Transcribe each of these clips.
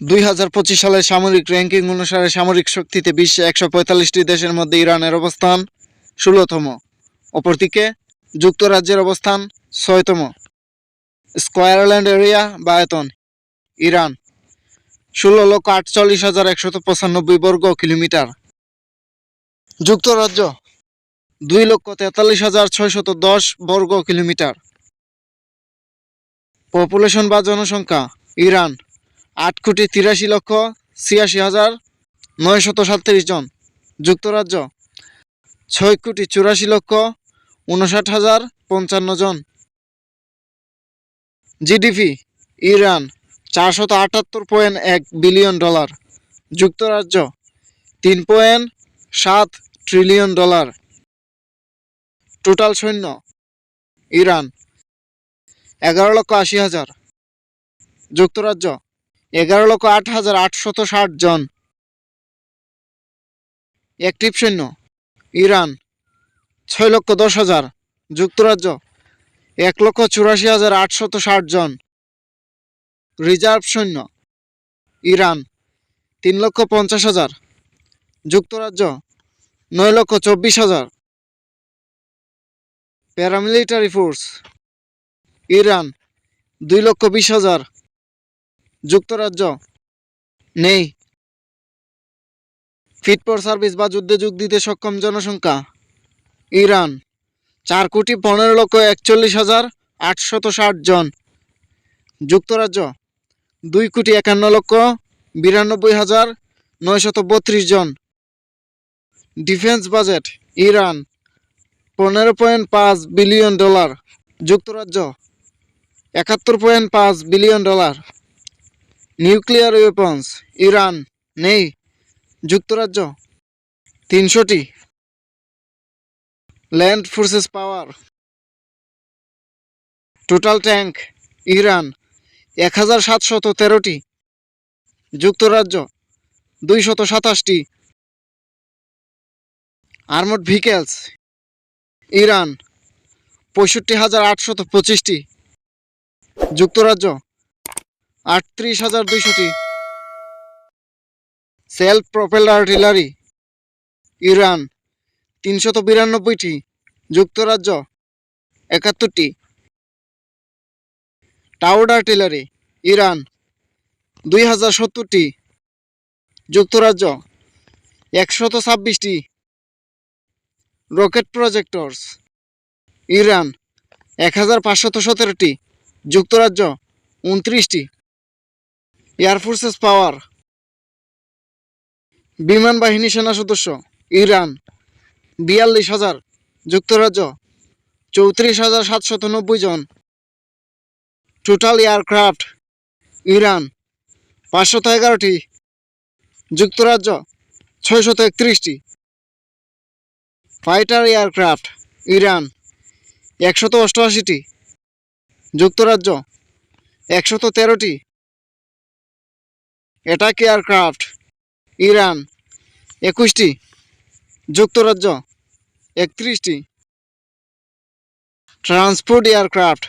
2025 সালের সামরিক র্যাঙ্কিং অনুসারে সামরিক শক্তিতে বিশ্বে 145টি দেশের মধ্যে ইরানের অবস্থান 16তম। অপরদিকে যুক্তরাজ্যের অবস্থান 6তম। স্কয়ারল্যান্ড এরিয়া বা আয়তন ইরান 16,48,195 বর্গ কিলোমিটার। যুক্তরাজ্য 2,43,610 বর্গ কিলোমিটার। পপুলেশন বা জনসংখ্যা ইরান 8,83,86,937 জন। যুক্তরাজ্য 6,84,59,055 জন। GDP Iran 478.1 billion dollar. যুক্তরাজ্য 3.7 ট্রিলিয়ন ডলার। টোটাল সৈন্য ইরান 11,80,000। যুক্তরাজ্য 11,08,860 জন। অ্যাক্টিভ সৈন্য ইরান 6,10,000। যুক্তরাজ্য 1,84,860 জন। রিজার্ভ সৈন্য ইরান 3,50,000। যুক্তরাজ্য 9,24,000। Paramilitary force Iran 2,20,000। যুক্তরাজ্য নেই। ফিট ফর সার্ভিস বা যুদ্ধে যোগ দিতে সক্ষম জনসংখ্যা ইরান 4,15,41,860 জন। যুক্তরাজ্য 2,51,92,932 জন। Defence budget Iran 15.5 billion dollar. যুক্তরাজ্য 71.5 billion dollar. Nuclear weapons Iran নেই। যুক্তরাজ্য 300টি। Land forces power total tank Iran 1,713টি। যুক্তরাজ্য 227টি। আর্মড ভেহিকেলস ইরান 65,825টি। যুক্তরাজ্য 38,200টি। সেলফ প্রপেলড আর্টিলারি ইরান 392টি। যুক্তরাজ্য 71টি। টাউড আর্টিলারি ইরান 2,070টি। যুক্তরাজ্য 126টি। রকেট প্রজেক্টরস ইরান 1,517টি। যুক্তরাজ্য 29টি। এয়ারফোর্সেস পাওয়ার বিমান বাহিনী সেনা সদস্য ইরান 42,000। যুক্তরাজ্য 34,790 জন। টোটাল এয়ারক্রাফট ইরান 511টি। যুক্তরাজ্য 631টি। ফাইটার এয়ারক্রাফট ইরান 188টি। যুক্তরাজ্য 113টি। অ্যাটাক এয়ারক্রাফট ইরান 21টি। যুক্তরাজ্য 31টি। ট্রান্সপোর্ট এয়ারক্রাফট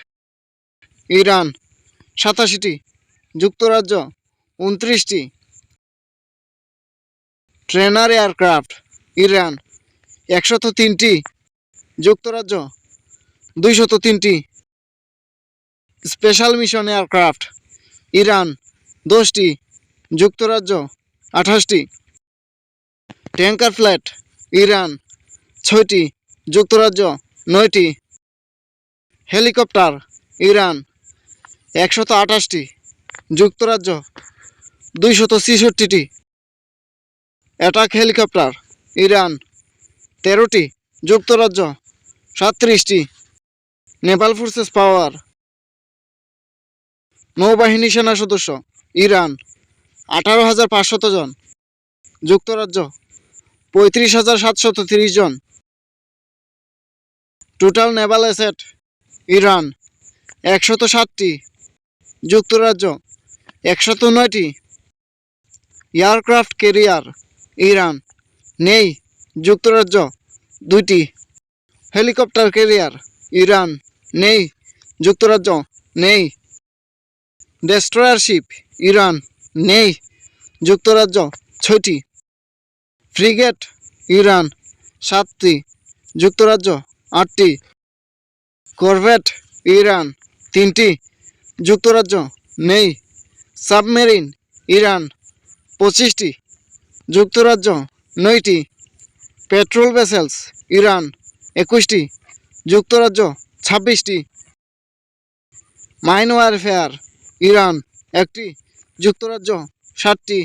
ইরান 87টি। যুক্তরাজ্য 29টি। ট্রেনার এয়ারক্রাফট ইরান 103টি। যুক্তরাজ্য 203টি। স্পেশাল মিশন এয়ারক্রাফট ইরান 10টি। যুক্তরাজ্য 28টি। ট্যাঙ্কার ফ্লাইট ইরান 6টি। যুক্তরাজ্য 9টি। হেলিকপ্টার ইরান 128টি। যুক্তরাজ্য 266টি। অ্যাটাক হেলিকপ্টার ইরান 13টি। যুক্তরাজ্য 37টি। নেভাল ফোর্সেস পাওয়ার নৌবাহিনী সেনা সদস্য ইরান 18,500 জন। যুক্তরাজ্য 35,730 জন। টোটাল নেভাল অ্যাসেট ইরান 107টি। যুক্তরাজ্য 109টি। এয়ারক্রাফট ক্যারিয়ার ইরান নেই। যুক্তরাজ্য 2টি। হেলিকপ্টার ক্যারিয়ার ইরান নেই। যুক্তরাজ্য নেই। ডেস্ট্রয়ার শিপ ইরান নেই। যুক্তরাজ্য 6টি। ফ্রিগেট ইরান 7টি, যুক্তরাজ্য 8টি। করভেট ইরান 3টি, যুক্তরাজ্য নেই। সাবমেরিন ইরান 25টি, যুক্তরাজ্য 9টি। পেট্রোল ভেসেলস ইরান 21টি, যুক্তরাজ্য 26টি। মাইন ওয়ারফেয়ার ইরান 1টি, যুক্তরাজ্য 7টি।